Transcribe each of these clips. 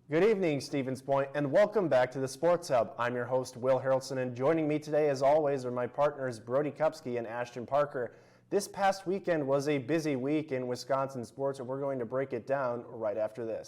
Good evening, Stevens Point, and welcome back to the Sports Hub. I'm your host, Will Haroldson, and joining me today, as always, are my partners, Brody Kupsky and Ashton Parker. This past weekend was a busy week in Wisconsin sports, and we're going to break it down right after this.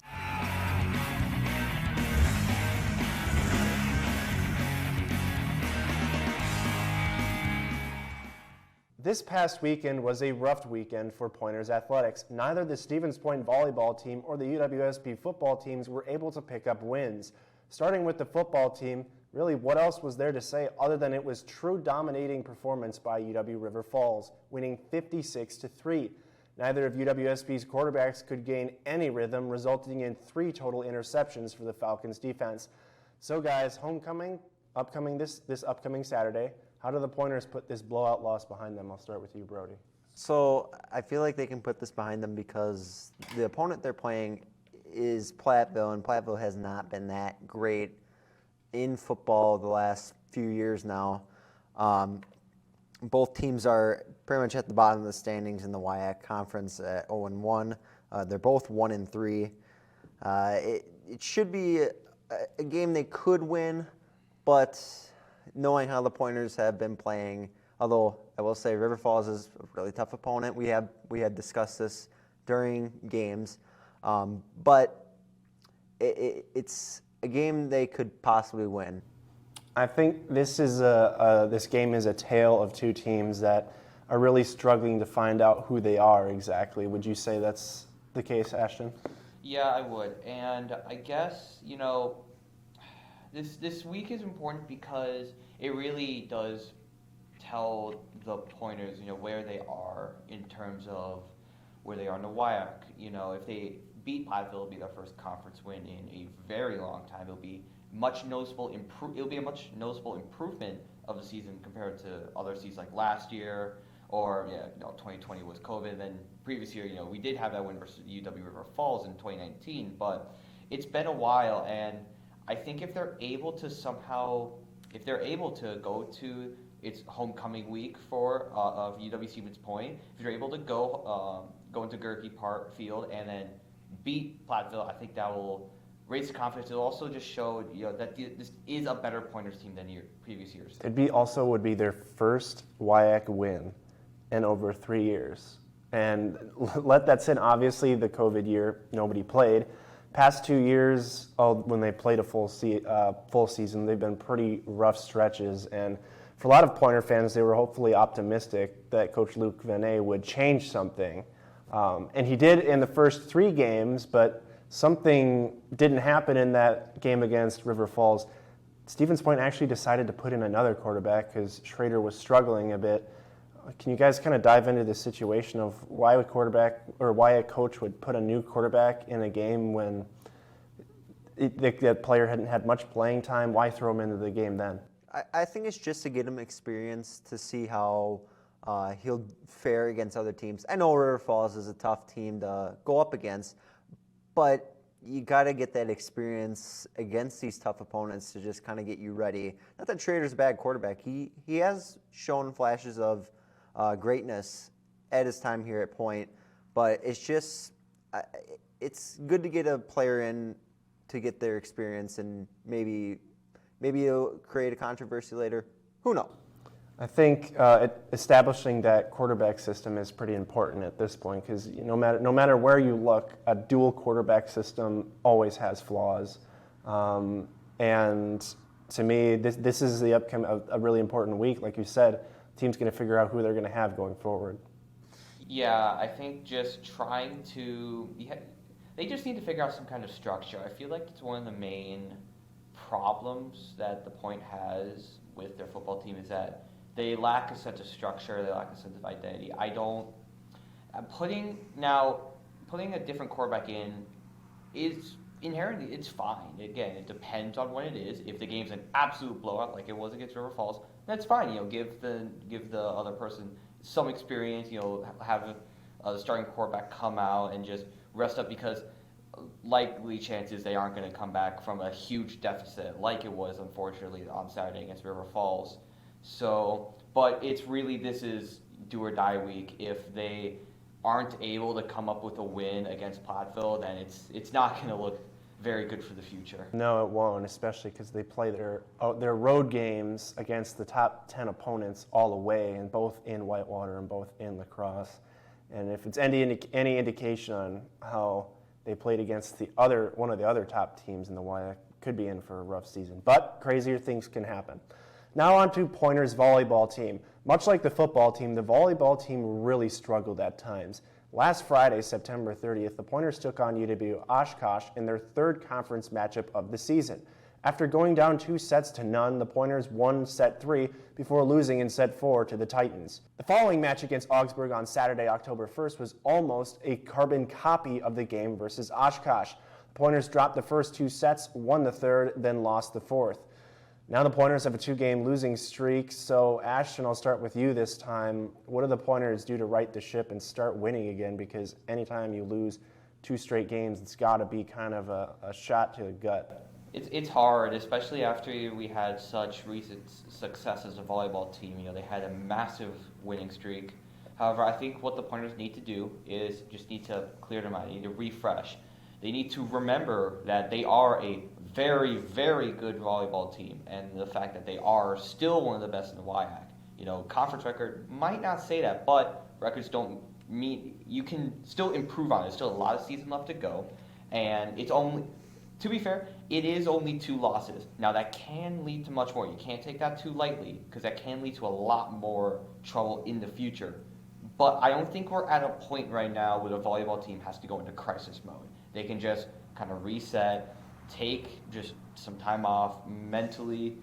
This past weekend was a rough weekend for Pointers athletics. Neither the Stevens Point volleyball team or the UWSP football teams were able to pick up wins. Starting with the football team, really what else was there to say other than it was true dominating performance by UW River Falls, winning 56-3. Neither of UWSP's quarterbacks could gain any rhythm, resulting in 3 total interceptions for the Falcons defense. So guys, homecoming, this upcoming Saturday. How do the Pointers put this blowout loss behind them? I'll start with you, Brody. So I feel like they can put this behind them because the opponent they're playing is Platteville, and Platteville has not been that great in football the last few years now. Both teams are pretty much at the bottom of the standings in the WIAC conference at 0-1. They're both 1-3. It should be a game they could win, but knowing how the Pointers have been playing, although I will say River Falls is a really tough opponent. We had discussed this during games, but it's a game they could possibly win. I think this game is a tale of two teams that are really struggling to find out who they are exactly. Would you say that's the case, Ashton? Yeah, I would, and I guess This week is important because it really does tell the Pointers, where they are in terms of where they are in the WIAC. If they beat Platteville, it'll be their first conference win in a very long time. It'll be a much noticeable improvement of the season compared to other seasons like last year, or 2020 was COVID. And then previous year, we did have that win versus UW River Falls in 2019, but it's been a while, and I think if they're able to go to its homecoming week of UW Stevens Point, if they're able to go into Gerke Park Field and then beat Platteville, I think that will raise the confidence. It'll also just show that this is a better Pointers team than previous years. It would be their first WIAC win in over 3 years, and let that sit. Obviously, the COVID year, nobody played. Past 2 years, when they played a full season, they've been pretty rough stretches. And for a lot of Pointer fans, they were hopefully optimistic that Coach Luke Venet would change something. And he did in the first 3 games, but something didn't happen in that game against River Falls. Stevens Point actually decided to put in another quarterback because Schrader was struggling a bit. Can you guys kind of dive into the situation of why a coach would put a new quarterback in a game when that player hadn't had much playing time? Why throw him into the game then? I think it's just to get him experience to see how he'll fare against other teams. I know River Falls is a tough team to go up against, but you got to get that experience against these tough opponents to just kind of get you ready. Not that Schrader's a bad quarterback. He has shown flashes of greatness at his time here at Point, but it's just it's good to get a player in to get their experience, and maybe it'll create a controversy later. Who knows? I think establishing that quarterback system is pretty important at this point because no matter where you look, a dual quarterback system always has flaws, and to me, this is the upcoming a really important week, like you said. Team's going to figure out who they're going to have going forward. Yeah, I think just they just need to figure out some kind of structure. I feel like it's one of the main problems that the Point has with their football team is that they lack a sense of structure, they lack a sense of identity. Putting a different quarterback in is inherently, it's fine. Again, it depends on when it is. If the game's an absolute blowout like it was against River Falls, that's fine. Give the other person some experience. Have the starting quarterback come out and just rest up because likely chances they aren't going to come back from a huge deficit like it was unfortunately on Saturday against River Falls. So, but it's really, this is do or die week. If they aren't able to come up with a win against Platteville, then it's not going to look very good for the future. No, it won't, especially because they play their road games against the top 10 opponents all away, and both in Whitewater and both in lacrosse. And if it's any indication on how they played against one of the other top teams in the WIAC, could be in for a rough season. But crazier things can happen. Now on to Pointer's volleyball team. Much like the football team, the volleyball team really struggled at times. Last Friday, September 30th, the Pointers took on UW-Oshkosh in their third conference matchup of the season. After going down 2-0, the Pointers won set 3 before losing in set 4 to the Titans. The following match against Augsburg on Saturday, October 1st was almost a carbon copy of the game versus Oshkosh. The Pointers dropped the first 2 sets, won the third, then lost the fourth. Now the Pointers have a 2-game losing streak, so Ashton, I'll start with you this time. What do the Pointers do to right the ship and start winning again? Because anytime you lose 2 straight games, it's got to be kind of a shot to the gut. It's hard, especially after we had such recent success as a volleyball team. They had a massive winning streak. However, I think what the Pointers need to do is just need to clear their mind. They need to refresh. They need to remember that they are a very, very good volleyball team, and the fact that they are still one of the best in the WIAC. Conference record might not say that, but records don't mean you can still improve on it. There's still a lot of season left to go, and it's only, to be fair, it is only 2 losses. Now that can lead to much more. You can't take that too lightly, because that can lead to a lot more trouble in the future. But I don't think we're at a point right now where the volleyball team has to go into crisis mode. They can just kind of reset, take just some time off mentally,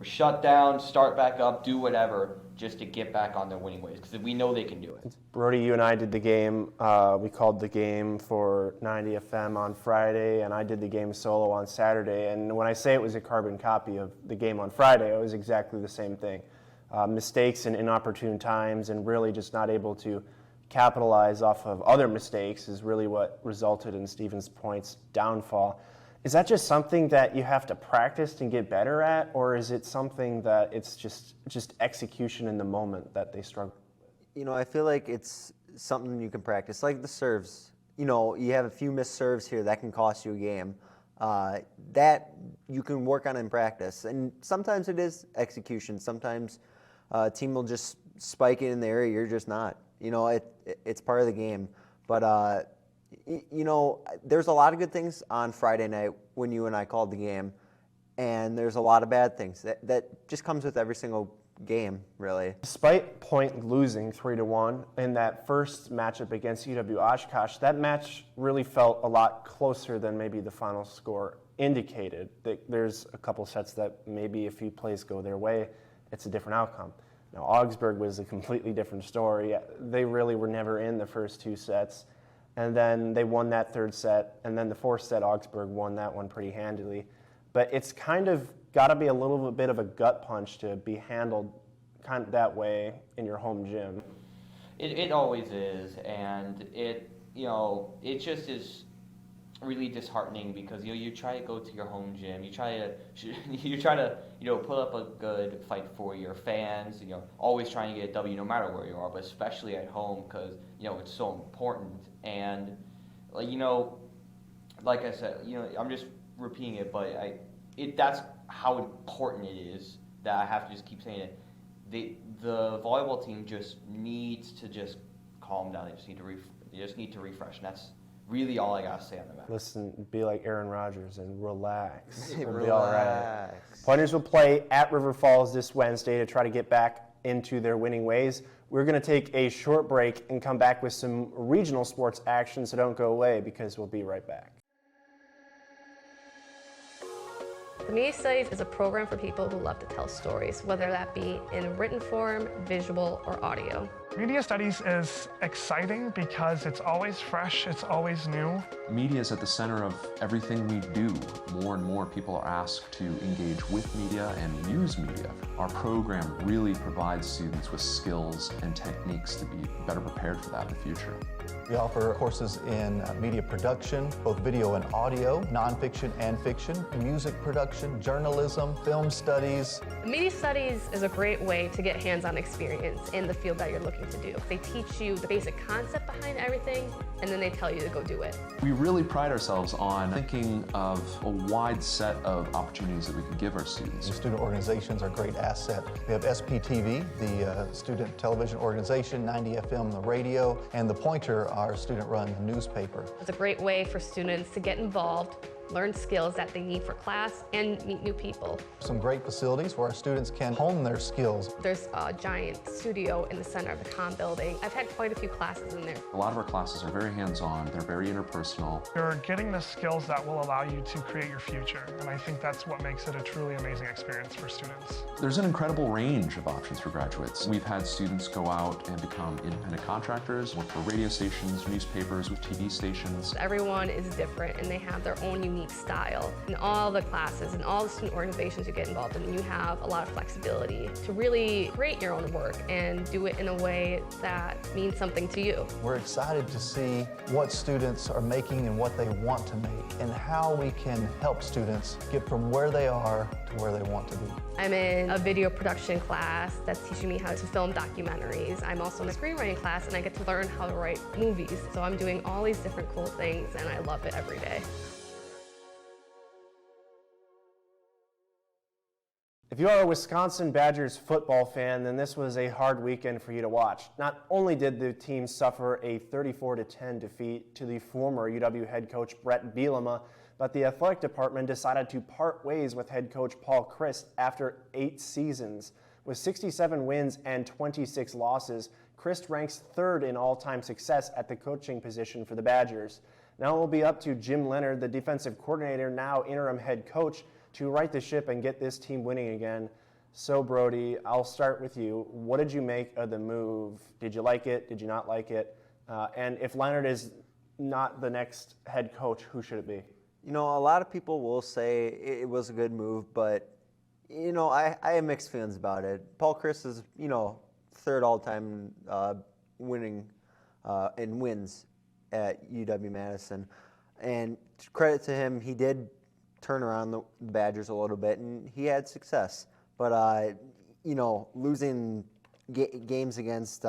shut down, start back up, do whatever, just to get back on their winning ways, because we know they can do it. Brody, you and I did the game. We called the game for 90 FM on Friday, and I did the game solo on Saturday. And when I say it was a carbon copy of the game on Friday, it was exactly the same thing. Mistakes in inopportune times, and really just not able to capitalize off of other mistakes is really what resulted in Stevens Point's downfall. Is that just something that you have to practice and get better at, or is it something that it's just execution in the moment that they struggle with? I feel like it's something you can practice, like the serves. You have a few missed serves here that can cost you a game. That you can work on in practice, and sometimes it is execution. Sometimes a team will just spike it in the area you're just not. It's part of the game. But there's a lot of good things on Friday night when you and I called the game, and there's a lot of bad things that just comes with every single game, really. Despite Point losing 3-1 in that first matchup against UW-Oshkosh, that match really felt a lot closer than maybe the final score indicated. There's a couple sets that maybe if few plays go their way, it's a different outcome. Now, Augsburg was a completely different story. They really were never in the first 2 sets, and then they won that third set, and then the fourth set, Augsburg won that one pretty handily. But it's kind of got to be a little bit of a gut punch to be handled kind of that way in your home gym. It always is, and it just is really disheartening because you try to go to your home gym, you try to put up a good fight for your fans, always trying to get a W no matter where you are, but especially at home because it's so important. And like I said, I'm just repeating it, but that's how important it is that I have to just keep saying it. The volleyball team just needs to just calm down. They just need to refresh, and that's really all I gotta say on the matter. Listen, be like Aaron Rodgers and relax. We'll Relax. be all right. Pointers will play at River Falls this Wednesday to try to get back into their winning ways. We're going to take a short break and come back with some regional sports action, so don't go away because we'll be right back. The Media Studies is a program for people who love to tell stories, whether that be in written form, visual, or audio. Media Studies is exciting because it's always fresh, it's always new. Media is at the center of everything we do. More and more people are asked to engage with media and use media. Our program really provides students with skills and techniques to be better prepared for that in the future. We offer courses in media production, both video and audio, nonfiction and fiction, music production, journalism, film studies. Media Studies is a great way to get hands-on experience in the field that you're looking to do. They teach you the basic concept behind everything, and then they tell you to go do it. We really pride ourselves on thinking of a wide set of opportunities that we can give our students. The student organizations are a great asset. We have SPTV, the student television organization, 90 FM, the radio, and The Pointer, our student-run newspaper. It's a great way for students to get involved, learn skills that they need for class, and meet new people. Some great facilities where our students can hone their skills. There's a giant studio in the center of the comm building. I've had quite a few classes in there. A lot of our classes are very hands-on, they're very interpersonal. You're getting the skills that will allow you to create your future, and I think that's what makes it a truly amazing experience for students. There's an incredible range of options for graduates. We've had students go out and become independent contractors, work for radio stations, newspapers, with TV stations. Everyone is different and they have their own unique style. In all the classes and all the student organizations you get involved in, you have a lot of flexibility to really create your own work and do it in a way that means something to you. We're excited to see what students are making and what they want to make, and how we can help students get from where they are to where they want to be. I'm in a video production class that's teaching me how to film documentaries. I'm also in a screenwriting class and I get to learn how to write movies. So I'm doing all these different cool things and I love it every day. If you are a Wisconsin Badgers football fan, then this was a hard weekend for you to watch. Not only did the team suffer a 34-10 defeat to the former UW head coach Brett Bielema, but the athletic department decided to part ways with head coach Paul Krest after 8 seasons. With 67 wins and 26 losses, Krest ranks 3rd in all-time success at the coaching position for the Badgers. Now it will be up to Jim Leonard, the defensive coordinator, now interim head coach, to right the ship and get this team winning again. So Brody, I'll start with you. What did you make of the move? Did you like it? Did you not like it? And if Leonard is not the next head coach, who should it be? You know, a lot of people will say it was a good move, but, you know, I have mixed feelings about it. Paul Krest is, you know, 3rd all-time winning in wins at UW-Madison. And credit to him, he did turn around the Badgers a little bit, and he had success. But, you know, losing games against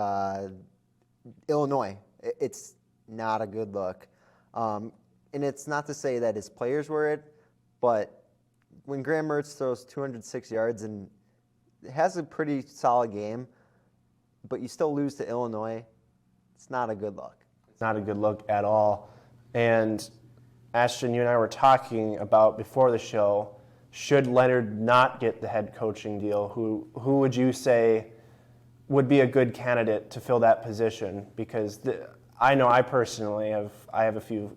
Illinois, it's not a good look. And it's not to say that his players were it, but when Graham Mertz throws 206 yards and has a pretty solid game, but you still lose to Illinois, it's not a good look. It's not a good look at all. And Ashton, you and I were talking about before the show, should Leonard not get the head coaching deal, who would you say would be a good candidate to fill that position? Because I know I personally have a few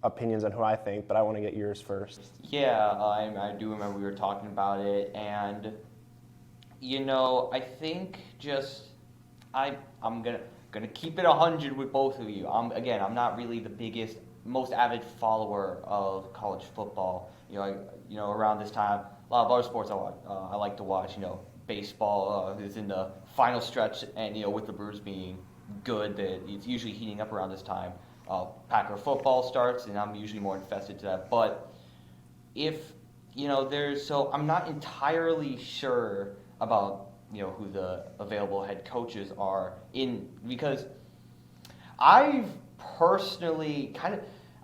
opinions on who I think, but I want to get yours first. Yeah, I do remember we were talking about it, and you know, I think just I'm gonna keep it 100 with both of you. I'm not really the biggest, most avid follower of college football. You know, around this time, a lot of other sports I like to watch. You know, baseball is in the final stretch, and you know, with the Brewers being good, that it's usually heating up around this time. Packer football starts, and I'm usually more invested to that. But if you know, so I'm not entirely sure about, you know, who the available head coaches are because I've personally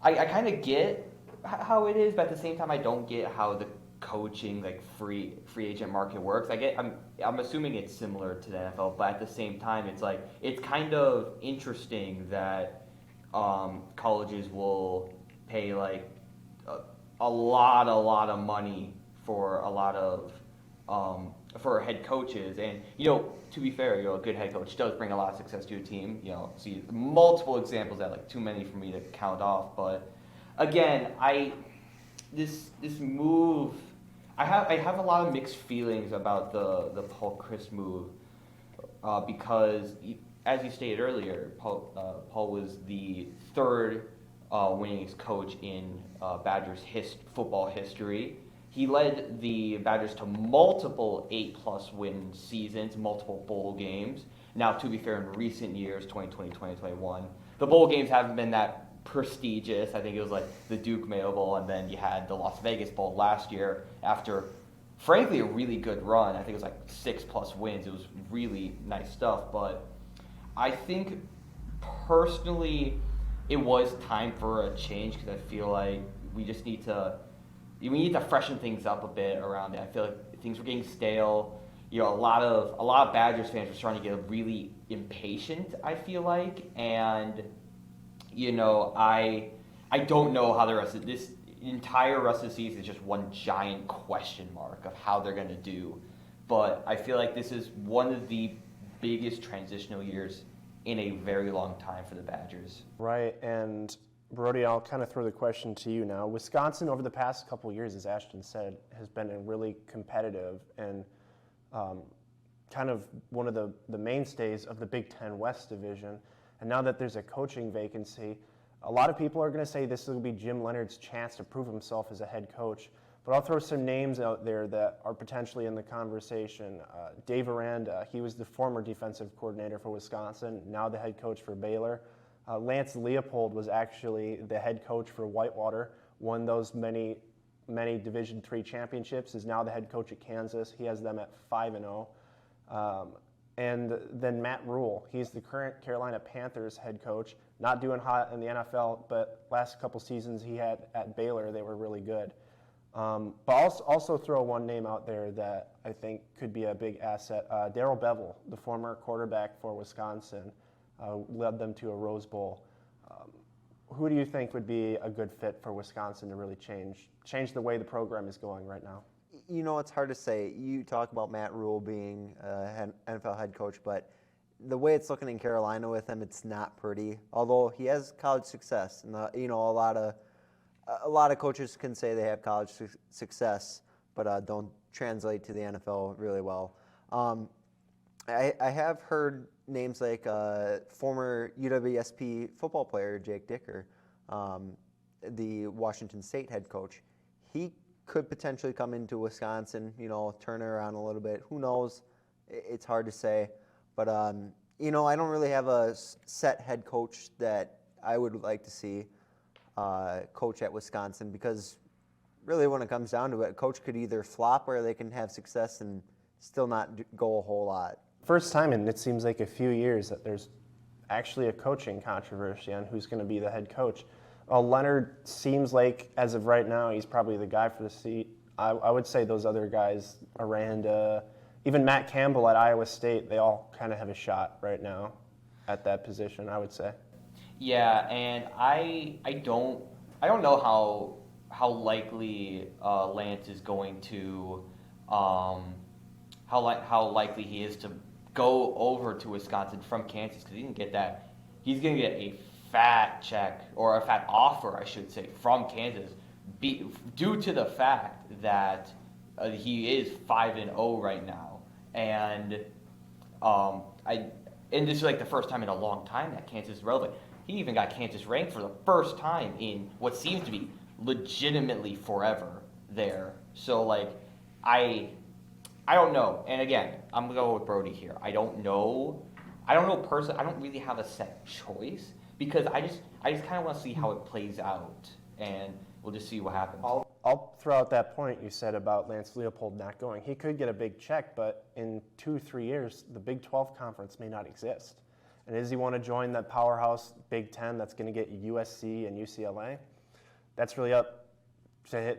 I kind of get how it is, but at the same time I don't get how the coaching like free agent market works. I'm assuming it's similar to the NFL, but at the same time it's kind of interesting that colleges will pay like a lot of money for a lot of for head coaches, and you know, to be fair, you know, a good head coach does bring a lot of success to a team. You know, see multiple examples that like too many for me to count off. But again, this move, I have a lot of mixed feelings about the Paul Krest move because, as you stated earlier, Paul was the 3rd winningest coach in Badgers football history. He led the Badgers to multiple 8+ win seasons, multiple bowl games. Now, to be fair, in recent years, 2020, 2021, the bowl games haven't been that prestigious. I think it was like the Duke Mayo Bowl, and then you had the Las Vegas Bowl last year after, frankly, a really good run. I think it was like 6+ wins. It was really nice stuff. But I think personally, it was time for a change because I feel like we need to freshen things up a bit around it. I feel like things were getting stale. You know, a lot of Badgers fans were starting to get really impatient, I feel like, and you know, I don't know how the rest of this entire rest of the season is just one giant question mark of how they're going to do. But I feel like this is one of the biggest transitional years in a very long time for the Badgers. Right, and Brody, I'll kind of throw the question to you now. Wisconsin, over the past couple of years, as Ashton said, has been a really competitive and kind of one of the mainstays of the Big Ten West division. And now that there's a coaching vacancy, a lot of people are going to say this will be Jim Leonhard's chance to prove himself as a head coach. But I'll throw some names out there that are potentially in the conversation. Dave Aranda, he was the former defensive coordinator for Wisconsin, now the head coach for Baylor. Lance Leopold was actually the head coach for Whitewater, won those many Division III championships, is now the head coach at Kansas. He has them at 5-0. And then Matt Rule, he's the current Carolina Panthers head coach, not doing hot in the NFL, but last couple seasons he had at Baylor, they were really good. But I'll also throw one name out there that I think could be a big asset. Darrell Bevell, the former quarterback for Wisconsin, led them to a Rose Bowl. Who do you think would be a good fit for Wisconsin to really change the way the program is going right now? You know, it's hard to say. You talk about Matt Rule being an NFL head coach, but the way it's looking in Carolina with him, it's not pretty. Although he has college success, and you know, a lot of coaches can say they have college success, but don't translate to the NFL really well. I have heard names like former UWSP football player Jake Dicker, the Washington State head coach. He could potentially come into Wisconsin, you know, turn it around a little bit. Who knows? It's hard to say. But, you know, I don't really have a set head coach that I would like to see coach at Wisconsin, because really when it comes down to it, a coach could either flop or they can have success and still not go a whole lot. First time in, it seems like a few years, that there's actually a coaching controversy on who's going to be the head coach. Leonhard seems like, as of right now, he's probably the guy for the seat. I would say those other guys, Aranda, even Matt Campbell at Iowa State, they all kind of have a shot right now at that position, I would say. Yeah, and I don't know how likely Lance is going to how likely he is to go over to Wisconsin from Kansas, because he didn't get that. He's going to get a fat check, or a fat offer, I should say, from Kansas, due to the fact that he is 5-0 right now, and this is like the first time in a long time that Kansas is relevant. He even got Kansas ranked for the first time in what seems to be legitimately forever there. So like, I don't know. And again, I'm gonna go with Brody here. I don't know personally. I don't really have a set choice, because I just kind of want to see how it plays out, and we'll just see what happens. I'll throw out that point you said about Lance Leopold not going. He could get a big check, but in 2-3 years, the Big 12 conference may not exist. And does he want to join that powerhouse Big 10 that's going to get USC and UCLA? That's really up to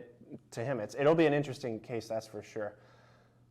him. It'll be an interesting case, that's for sure.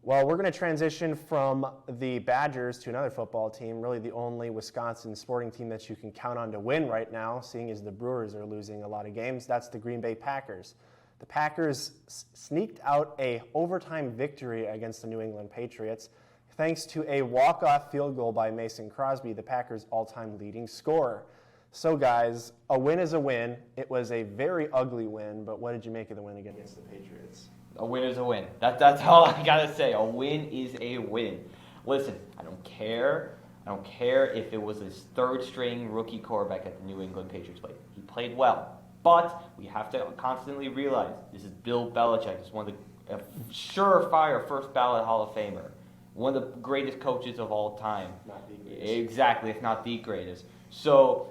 Well, we're going to transition from the Badgers to another football team, really the only Wisconsin sporting team that you can count on to win right now, seeing as the Brewers are losing a lot of games. That's the Green Bay Packers. The Packers sneaked out a overtime victory against the New England Patriots, thanks to a walk-off field goal by Mason Crosby, the Packers' all-time leading scorer. So, guys, a win is a win. It was a very ugly win, but what did you make of the win against the Patriots? A win is a win. That's all I gotta say. A win is a win. Listen, I don't care if it was his third-string rookie quarterback at the New England Patriots played. He played well. But we have to constantly realize this is Bill Belichick. He's one of the surefire first-ballot Hall of Famer. One of the greatest coaches of all time. Not the greatest. Exactly, if not the greatest. So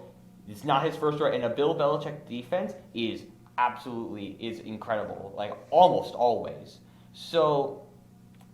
it's not his first start, and a Bill Belichick defense is incredible, like almost always. So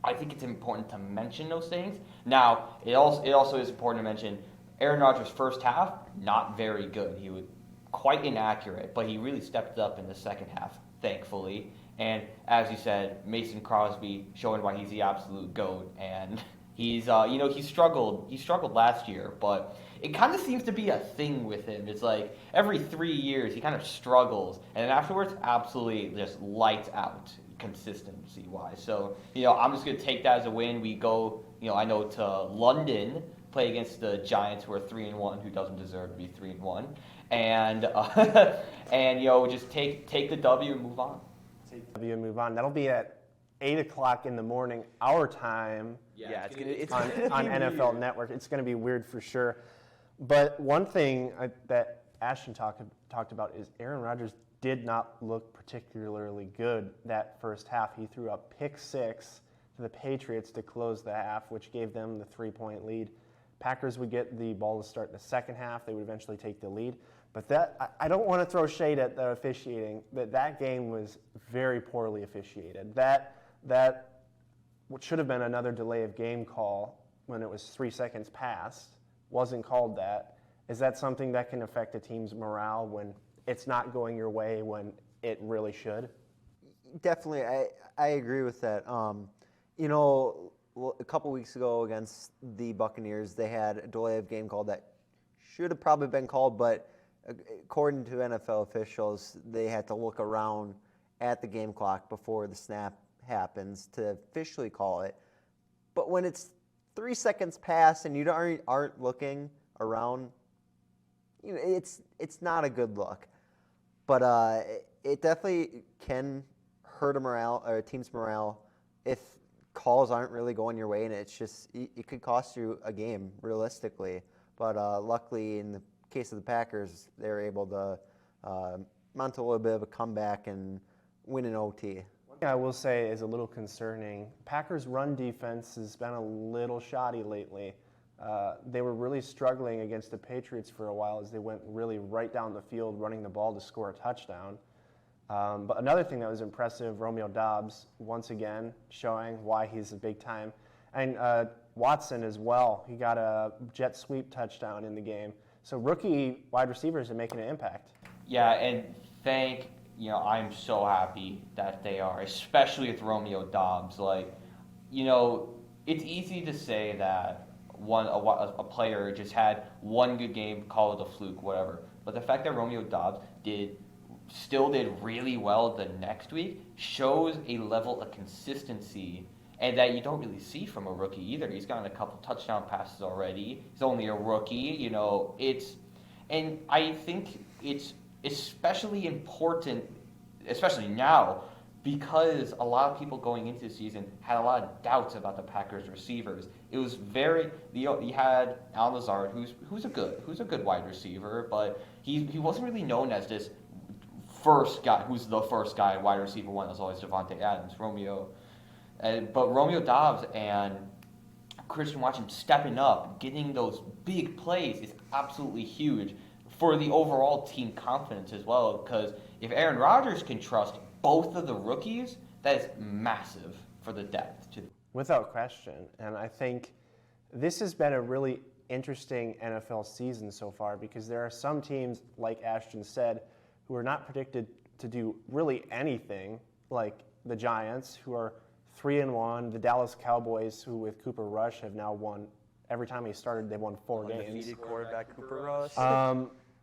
I think it's important to mention those things. Now, it also is important to mention Aaron Rodgers' first half, not very good. He would quite inaccurate, but he really stepped up in the second half, thankfully. And as you said, Mason Crosby showing why he's the absolute GOAT, and he's he struggled last year, but it kind of seems to be a thing with him. It's like every 3 years he kind of struggles, and then afterwards absolutely just lights out consistency wise. So I'm just gonna take that as a win. We go I know to London, play against the Giants, who are 3-1, who doesn't deserve to be 3-1, and just take the W and move on. Take the W and move on. That'll be at 8 o'clock in the morning, our time. Yeah, it's on NFL Network. It's going to be weird for sure. But one thing that Ashton talked about is Aaron Rodgers did not look particularly good that first half. He threw a pick 6 to the Patriots to close the half, which gave them the 3-point lead. Packers would get the ball to start the second half. They would eventually take the lead. But I don't want to throw shade at the officiating. That game was very poorly officiated. That what should have been another delay of game call when it was 3 seconds past wasn't called that. Is that something that can affect a team's morale when it's not going your way when it really should? Definitely, I agree with that. A couple weeks ago against the Buccaneers, they had a delay of game call that should have probably been called, but according to NFL officials, they had to look around at the game clock before the snap happens to officially call it. But when it's 3 seconds past and you aren't looking around, it's not a good look. But it definitely can hurt a team's morale if calls aren't really going your way, and it could cost you a game realistically. But luckily, in the case of the Packers, they were able to mount a little bit of a comeback and win an OT. One thing I will say is a little concerning. Packers' run defense has been a little shoddy lately. They were really struggling against the Patriots for a while as they went really right down the field running the ball to score a touchdown. But another thing that was impressive, Romeo Doubs, once again, showing why he's a big time. And Watson as well. He got a jet sweep touchdown in the game. So rookie wide receivers are making an impact. Yeah, and I'm so happy that they are, especially with Romeo Doubs. It's easy to say that a player just had one good game, call it a fluke, whatever. But the fact that Romeo Doubs still did really well the next week shows a level of consistency and that you don't really see from a rookie either. He's gotten a couple touchdown passes already. He's only a rookie, and I think it's especially important, especially now, because a lot of people going into the season had a lot of doubts about the Packers receivers. It was you had Al Lazard, who's a good wide receiver, but he wasn't really known as this first guy, who's the first guy, wide receiver one. That was always Devontae Adams, but Romeo Doubs and Christian Watson stepping up, getting those big plays is absolutely huge for the overall team confidence as well. Because if Aaron Rodgers can trust both of the rookies, that is massive for the depth. Without question. And I think this has been a really interesting NFL season so far because there are some teams, like Ashton said, who are not predicted to do really anything, like the Giants, who are 3-1, the Dallas Cowboys, who with Cooper Rush have now won. Every time he started, they won 4 games. Undefeated quarterback Cooper Rush.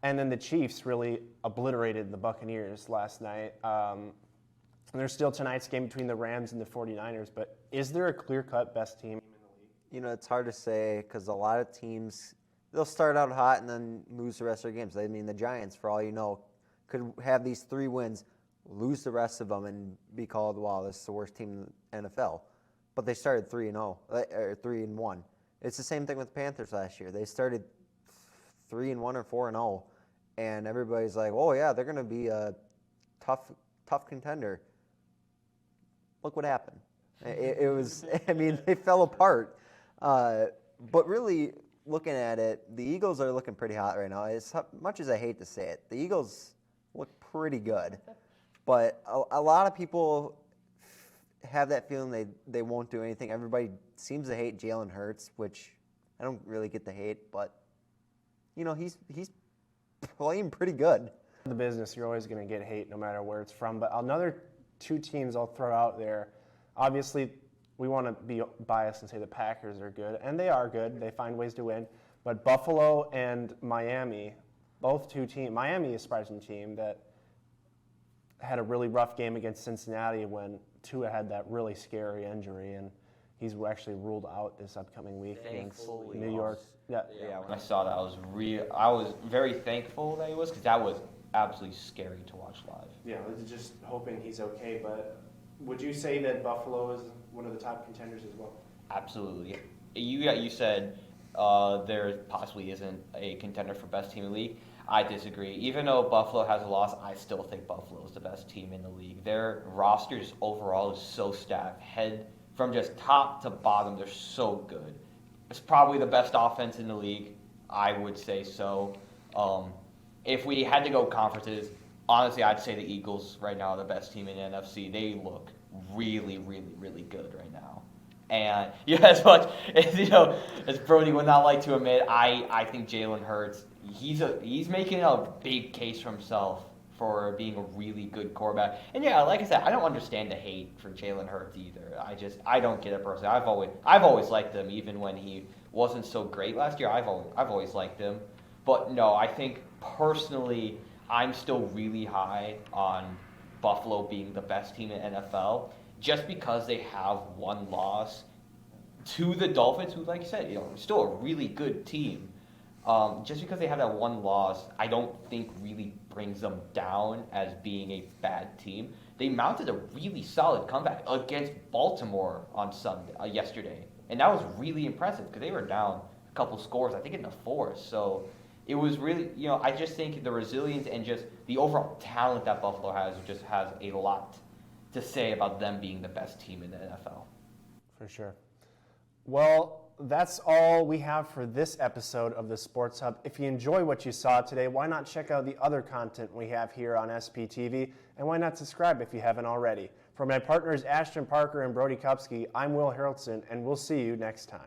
And then the Chiefs really obliterated the Buccaneers last night. And there's still tonight's game between the Rams and the 49ers, but is there a clear-cut best team in the league? It's hard to say because a lot of teams, they'll start out hot and then lose the rest of their games. I mean, the Giants, for all you know, could have these 3 wins, lose the rest of them, and be called, wow, this is the worst team in the NFL. But they started 3-0, or 3-1. It's the same thing with the Panthers last year. They started 3-1 or 4-0, and everybody's like, oh yeah, they're going to be a tough contender. Look what happened. It was, they fell apart. But really, looking at it, the Eagles are looking pretty hot right now. As much as I hate to say it, the Eagles look pretty good. But a lot of people have that feeling they won't do anything. Everybody seems to hate Jalen Hurts, which I don't really get the hate, but he's playing pretty good. The business, you're always going to get hate no matter where it's from. But another two teams I'll throw out there, obviously we want to be biased and say the Packers are good, and they are good. They find ways to win. But Buffalo and Miami, both two teams, Miami is a surprising team that had a really rough game against Cincinnati when Tua had that really scary injury, and he's actually ruled out this upcoming week against Thankfully. New York. Yeah. Yeah, when I saw that, I was very thankful that he was, because that was absolutely scary to watch live. Yeah, I was just hoping he's okay, but would you say that Buffalo is one of the top contenders as well? Absolutely. You said there possibly isn't a contender for best team in the league. I disagree. Even though Buffalo has a loss, I still think Buffalo is the best team in the league. Their roster just overall is so stacked. Head from just top to bottom, they're so good. It's probably the best offense in the league. I would say so. If we had to go conferences, honestly, I'd say the Eagles right now are the best team in the NFC. They look really, really, really good right now. And yeah, as much as as Brody would not like to admit, I think Jalen Hurts, he's making a big case for himself for being a really good quarterback. And yeah, like I said, I don't understand the hate for Jalen Hurts either. I don't get it personally. I've always liked him, even when he wasn't so great last year. I've always liked him. But no, I think personally, I'm still really high on Buffalo being the best team in NFL, just because they have one loss to the Dolphins, who, like you said, still a really good team. Just because they have that one loss, I don't think really brings them down as being a bad team. They mounted a really solid comeback against Baltimore on yesterday, and that was really impressive because they were down a couple scores, I think in the fourth. So it was really, I just think the resilience and just the overall talent that Buffalo has just has a lot to say about them being the best team in the NFL. For sure. Well, that's all we have for this episode of the Sports Hub. If you enjoy what you saw today, why not check out the other content we have here on SPTV, and why not subscribe if you haven't already. For my partners Ashton Parker and Brody Kupsky, I'm Will Haroldson, and we'll see you next time.